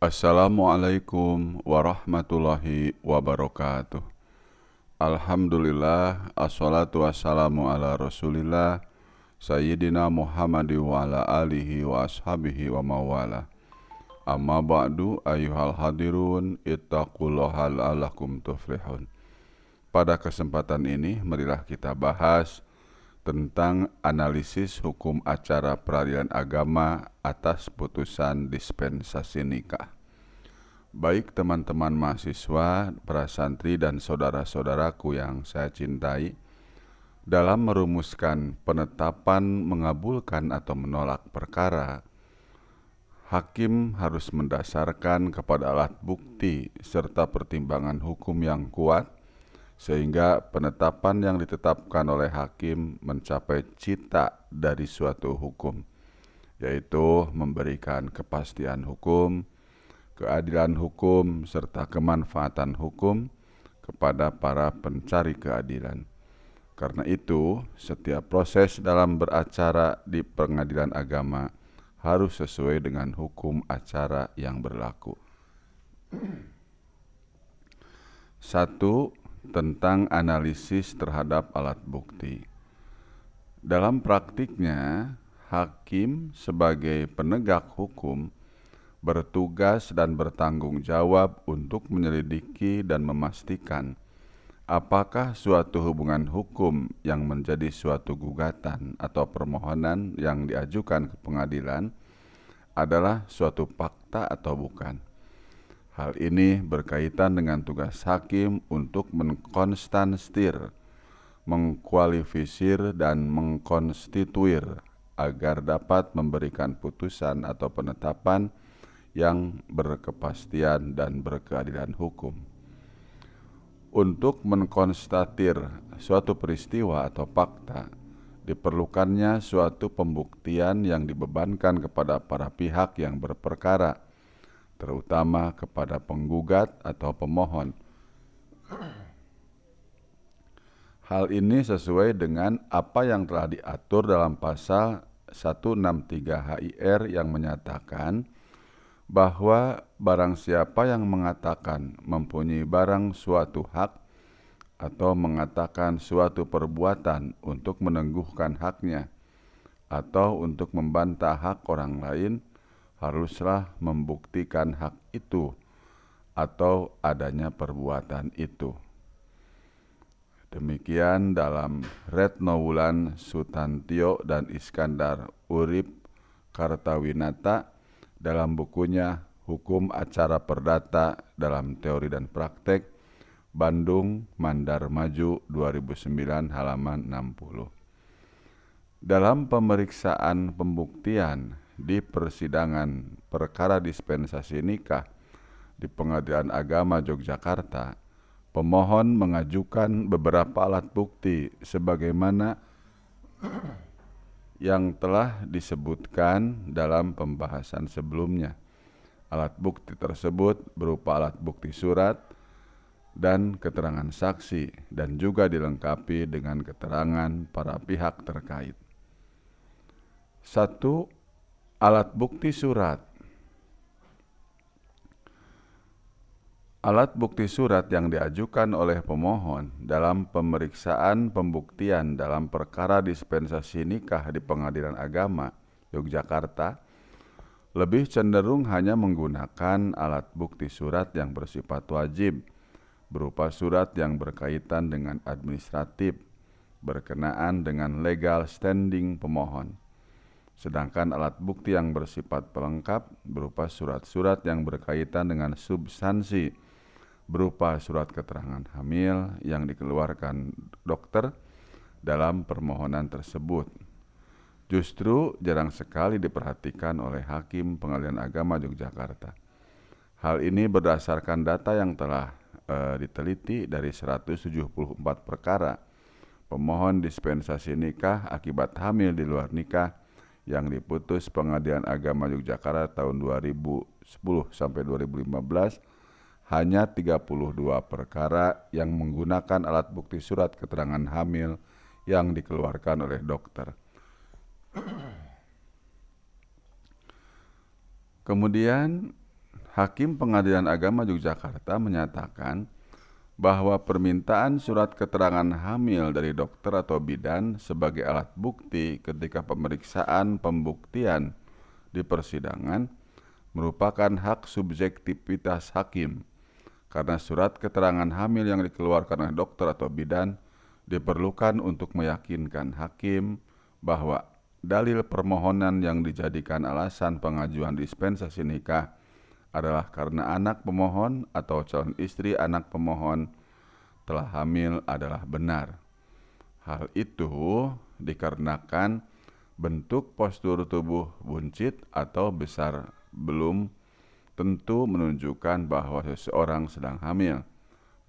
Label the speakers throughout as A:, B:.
A: Assalamualaikum warahmatullahi wabarakatuh. Alhamdulillah, assalatu wassalamu ala rasulillah Sayyidina Muhammadi wa ala alihi wa ashabihi wa mawala. Amma ba'du ayyuhal hadirun ittaqullaha la'allakum tuflihun. Pada kesempatan ini marilah kita bahas tentang analisis hukum acara peradilan agama atas putusan dispensasi nikah. Baik teman-teman mahasiswa, para santri dan saudara-saudaraku yang saya cintai, dalam merumuskan penetapan mengabulkan atau menolak perkara, hakim harus mendasarkan kepada alat bukti serta pertimbangan hukum yang kuat sehingga penetapan yang ditetapkan oleh hakim mencapai cita dari suatu hukum, yaitu memberikan kepastian hukum, keadilan hukum, serta kemanfaatan hukum kepada para pencari keadilan. Karena itu, setiap proses dalam beracara di pengadilan agama harus sesuai dengan hukum acara yang berlaku. 1. Tentang analisis terhadap alat bukti. Dalam praktiknya, hakim sebagai penegak hukum bertugas dan bertanggung jawab untuk menyelidiki dan memastikan apakah suatu hubungan hukum yang menjadi suatu gugatan atau permohonan yang diajukan ke pengadilan adalah suatu fakta atau bukan. Hal ini berkaitan dengan tugas hakim untuk mengkonstansir, mengkualifisir, dan mengkonstituir agar dapat memberikan putusan atau penetapan yang berkepastian dan berkeadilan hukum. Untuk mengkonstatir suatu peristiwa atau fakta, diperlukannya suatu pembuktian yang dibebankan kepada para pihak yang berperkara, terutama kepada penggugat atau pemohon. Hal ini sesuai dengan apa yang telah diatur dalam pasal 163 HIR yang menyatakan bahwa barang siapa yang mengatakan mempunyai barang suatu hak atau mengatakan suatu perbuatan untuk menengguhkan haknya atau untuk membantah hak orang lain, haruslah membuktikan hak itu atau adanya perbuatan itu. Demikian dalam Retno Wulan Sutantio dan Iskandar Urip Kartawinata dalam bukunya Hukum Acara Perdata dalam Teori dan Praktek, Bandung, Mandar Maju 2009 halaman 60. Dalam pemeriksaan pembuktian di persidangan perkara dispensasi nikah di Pengadilan Agama Yogyakarta, pemohon mengajukan beberapa alat bukti sebagaimana yang telah disebutkan dalam pembahasan sebelumnya. Alat bukti tersebut berupa alat bukti surat dan keterangan saksi dan juga dilengkapi dengan keterangan para pihak terkait. 1. Alat bukti surat. Alat bukti surat yang diajukan oleh pemohon dalam pemeriksaan pembuktian dalam perkara dispensasi nikah di Pengadilan Agama Yogyakarta lebih cenderung hanya menggunakan alat bukti surat yang bersifat wajib, berupa surat yang berkaitan dengan administratif, berkenaan dengan legal standing pemohon. Sedangkan alat bukti yang bersifat pelengkap berupa surat-surat yang berkaitan dengan substansi, berupa surat keterangan hamil yang dikeluarkan dokter dalam permohonan tersebut. Justru jarang sekali diperhatikan oleh Hakim Pengadilan Agama Yogyakarta. Hal ini berdasarkan data yang telah diteliti dari 174 perkara pemohon dispensasi nikah akibat hamil di luar nikah yang diputus Pengadilan Agama Yogyakarta tahun 2010 sampai 2015, hanya 32 perkara yang menggunakan alat bukti surat keterangan hamil yang dikeluarkan oleh dokter. Kemudian Hakim Pengadilan Agama Yogyakarta menyatakan bahwa permintaan surat keterangan hamil dari dokter atau bidan sebagai alat bukti ketika pemeriksaan pembuktian di persidangan merupakan hak subjektivitas hakim, karena surat keterangan hamil yang dikeluarkan oleh dokter atau bidan diperlukan untuk meyakinkan hakim bahwa dalil permohonan yang dijadikan alasan pengajuan dispensasi nikah adalah karena anak pemohon atau calon istri anak pemohon telah hamil adalah benar. Hal itu dikarenakan bentuk postur tubuh buncit atau besar belum tentu menunjukkan bahwa seseorang sedang hamil,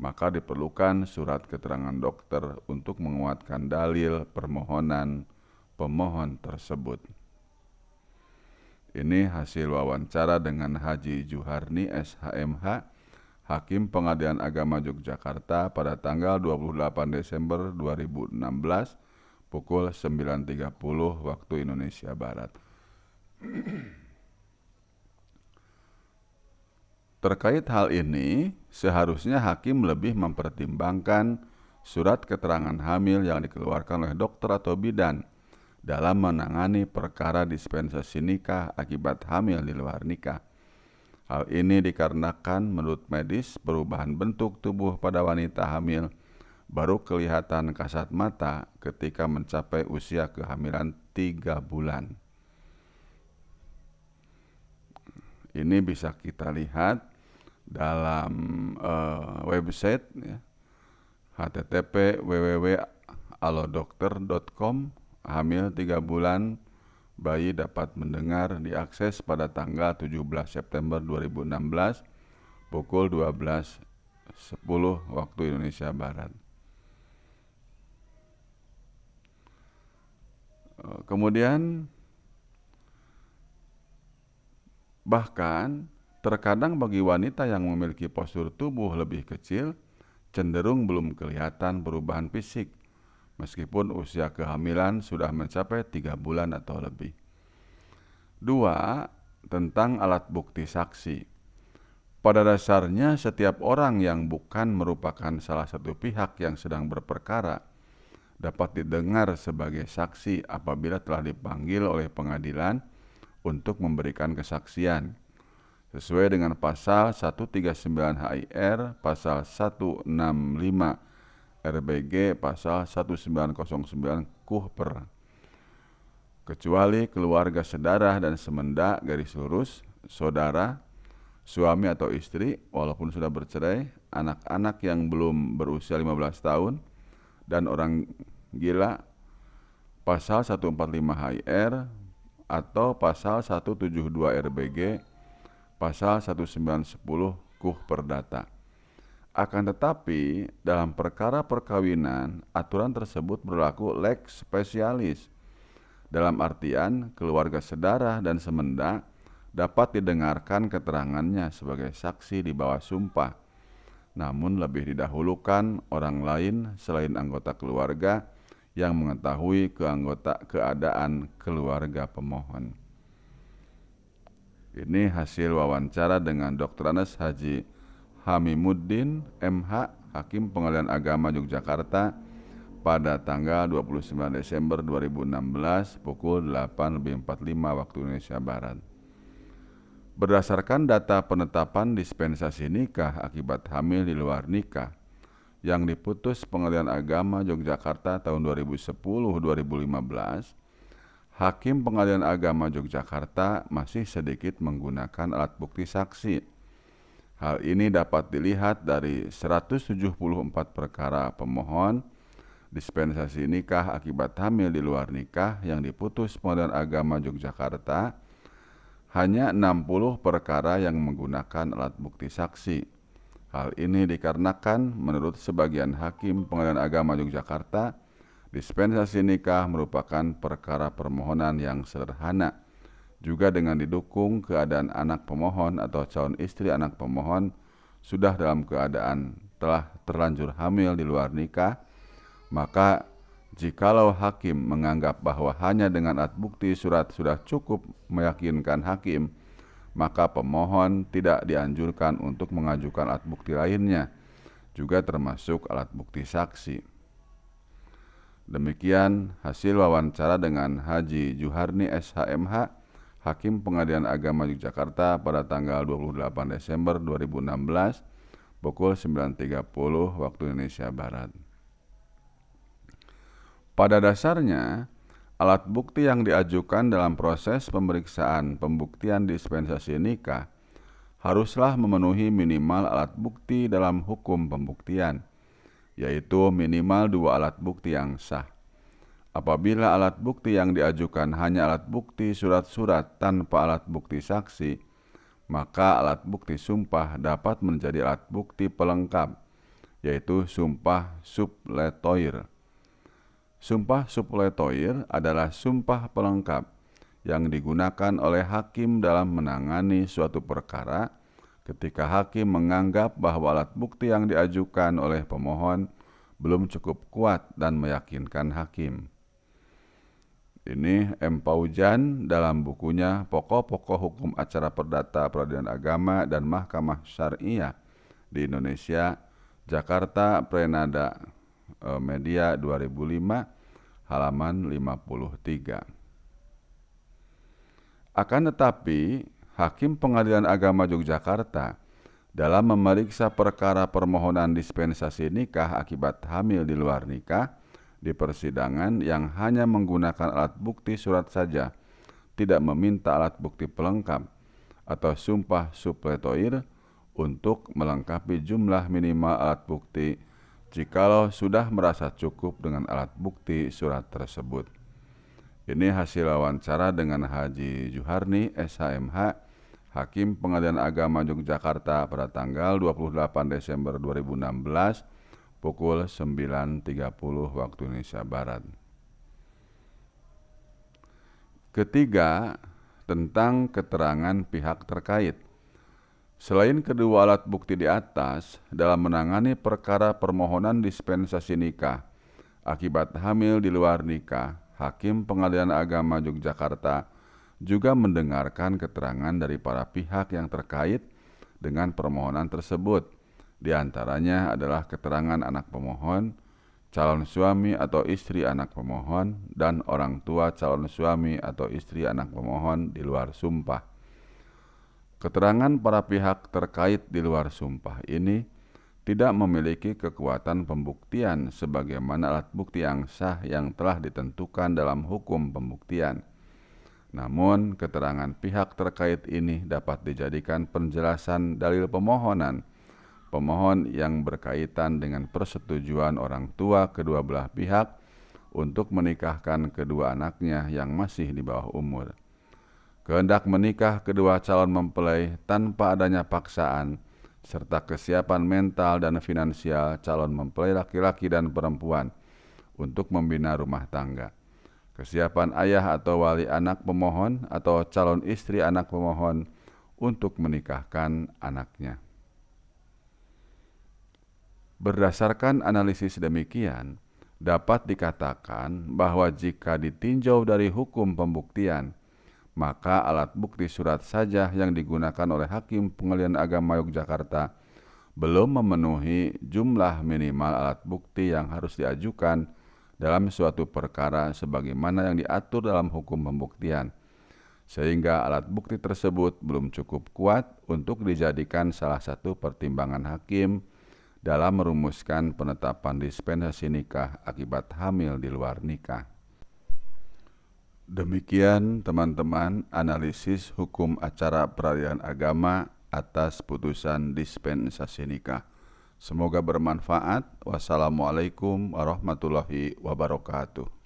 A: maka diperlukan surat keterangan dokter untuk menguatkan dalil permohonan pemohon tersebut. Ini hasil wawancara dengan Haji Juharni SHMH, Hakim Pengadilan Agama Yogyakarta pada tanggal 28 Desember 2016 pukul 9.30 waktu Indonesia Barat. Terkait hal ini, seharusnya hakim lebih mempertimbangkan surat keterangan hamil yang dikeluarkan oleh dokter atau bidan dalam menangani perkara dispensasi nikah akibat hamil di luar nikah. Hal ini dikarenakan menurut medis perubahan bentuk tubuh pada wanita hamil baru kelihatan kasat mata ketika mencapai usia kehamilan 3 bulan. Ini bisa kita lihat dalam website ya, http://www.alodokter.com. Hamil 3 bulan, bayi dapat mendengar, diakses pada tanggal 17 September 2016 pukul 12.10 waktu Indonesia Barat. Kemudian bahkan terkadang bagi wanita yang memiliki postur tubuh lebih kecil cenderung belum kelihatan perubahan fisik meskipun usia kehamilan sudah mencapai 3 bulan atau lebih. 2. Tentang alat bukti saksi. Pada dasarnya setiap orang yang bukan merupakan salah satu pihak yang sedang berperkara dapat didengar sebagai saksi apabila telah dipanggil oleh pengadilan untuk memberikan kesaksian. Sesuai dengan pasal 139 HIR, pasal 165 RBG, pasal 1909 KUHPER, kecuali keluarga sedarah dan semenda garis lurus, saudara, suami atau istri walaupun sudah bercerai, anak-anak yang belum berusia 15 tahun, dan orang gila, pasal 145 HIR atau pasal 172 RBG, pasal 1910 KUH Perdata. Akan tetapi, dalam perkara perkawinan, aturan tersebut berlaku lex specialis. Dalam artian, keluarga sedarah dan semenda dapat didengarkan keterangannya sebagai saksi di bawah sumpah. Namun lebih didahulukan orang lain selain anggota keluarga yang mengetahui keadaan keluarga pemohon. Ini hasil wawancara dengan Dr. Anas Haji Hamimuddin MH, Hakim Pengadilan Agama Yogyakarta pada tanggal 29 Desember 2016 pukul 8.45 waktu Indonesia Barat. Berdasarkan data penetapan dispensasi nikah akibat hamil di luar nikah yang diputus Pengadilan Agama Yogyakarta tahun 2010-2015, Hakim Pengadilan Agama Yogyakarta masih sedikit menggunakan alat bukti saksi. Hal ini dapat dilihat dari 174 perkara pemohon dispensasi nikah akibat hamil di luar nikah yang diputus Pengadilan Agama Yogyakarta. Hanya 60 perkara yang menggunakan alat bukti saksi. Hal ini dikarenakan menurut sebagian hakim Pengadilan Agama Yogyakarta, dispensasi nikah merupakan perkara permohonan yang sederhana, juga dengan didukung keadaan anak pemohon atau calon istri anak pemohon sudah dalam keadaan telah terlanjur hamil di luar nikah, maka jikalau hakim menganggap bahwa hanya dengan alat bukti surat sudah cukup meyakinkan hakim maka pemohon tidak dianjurkan untuk mengajukan alat bukti lainnya, juga termasuk alat bukti saksi. Demikian hasil wawancara dengan Haji Juharni SHMH, Hakim Pengadilan Agama Yogyakarta pada tanggal 28 Desember 2016 pukul 9.30 waktu Indonesia Barat. Pada dasarnya, alat bukti yang diajukan dalam proses pemeriksaan pembuktian dispensasi nikah haruslah memenuhi minimal alat bukti dalam hukum pembuktian, yaitu minimal 2 alat bukti yang sah. Apabila alat bukti yang diajukan hanya alat bukti surat-surat tanpa alat bukti saksi, maka alat bukti sumpah dapat menjadi alat bukti pelengkap, yaitu sumpah supletoir. Sumpah supletoir adalah sumpah pelengkap yang digunakan oleh hakim dalam menangani suatu perkara ketika hakim menganggap bahwa alat bukti yang diajukan oleh pemohon belum cukup kuat dan meyakinkan hakim. Ini M. Paujan dalam bukunya Pokok-Pokok Hukum Acara Perdata Peradilan Agama dan Mahkamah Syariah di Indonesia, Jakarta, Prenada Media 2005, halaman 53. Akan tetapi, Hakim Pengadilan Agama Yogyakarta dalam memeriksa perkara permohonan dispensasi nikah akibat hamil di luar nikah di persidangan yang hanya menggunakan alat bukti surat saja, tidak meminta alat bukti pelengkap atau sumpah supletoir untuk melengkapi jumlah minimal alat bukti jikalau sudah merasa cukup dengan alat bukti surat tersebut. Ini hasil wawancara dengan Haji Juharni SHMH, Hakim Pengadilan Agama Yogyakarta pada tanggal 28 Desember 2016 pukul 9.30 waktu Indonesia Barat. Ketiga, tentang keterangan pihak terkait. Selain kedua alat bukti di atas, dalam menangani perkara permohonan dispensasi nikah akibat hamil di luar nikah, Hakim Pengadilan Agama Yogyakarta juga mendengarkan keterangan dari para pihak yang terkait dengan permohonan tersebut. Di antaranya adalah keterangan anak pemohon, calon suami atau istri anak pemohon, dan orang tua calon suami atau istri anak pemohon di luar sumpah. Keterangan para pihak terkait di luar sumpah ini tidak memiliki kekuatan pembuktian sebagaimana alat bukti yang sah yang telah ditentukan dalam hukum pembuktian. Namun, keterangan pihak terkait ini dapat dijadikan penjelasan dalil pemohonan pemohon yang berkaitan dengan persetujuan orang tua kedua belah pihak untuk menikahkan kedua anaknya yang masih di bawah umur. Kehendak menikah kedua calon mempelai tanpa adanya paksaan, serta kesiapan mental dan finansial calon mempelai laki-laki dan perempuan untuk membina rumah tangga. Kesiapan ayah atau wali anak pemohon atau calon istri anak pemohon untuk menikahkan anaknya. Berdasarkan analisis demikian, dapat dikatakan bahwa jika ditinjau dari hukum pembuktian, maka alat bukti surat saja yang digunakan oleh Hakim Pengadilan Agama Yogyakarta belum memenuhi jumlah minimal alat bukti yang harus diajukan dalam suatu perkara sebagaimana yang diatur dalam hukum pembuktian, sehingga alat bukti tersebut belum cukup kuat untuk dijadikan salah satu pertimbangan hakim dalam merumuskan penetapan dispensasi nikah akibat hamil di luar nikah. Demikian teman-teman analisis hukum acara peradilan agama atas putusan dispensasi nikah. Semoga bermanfaat. Wassalamualaikum warahmatullahi wabarakatuh.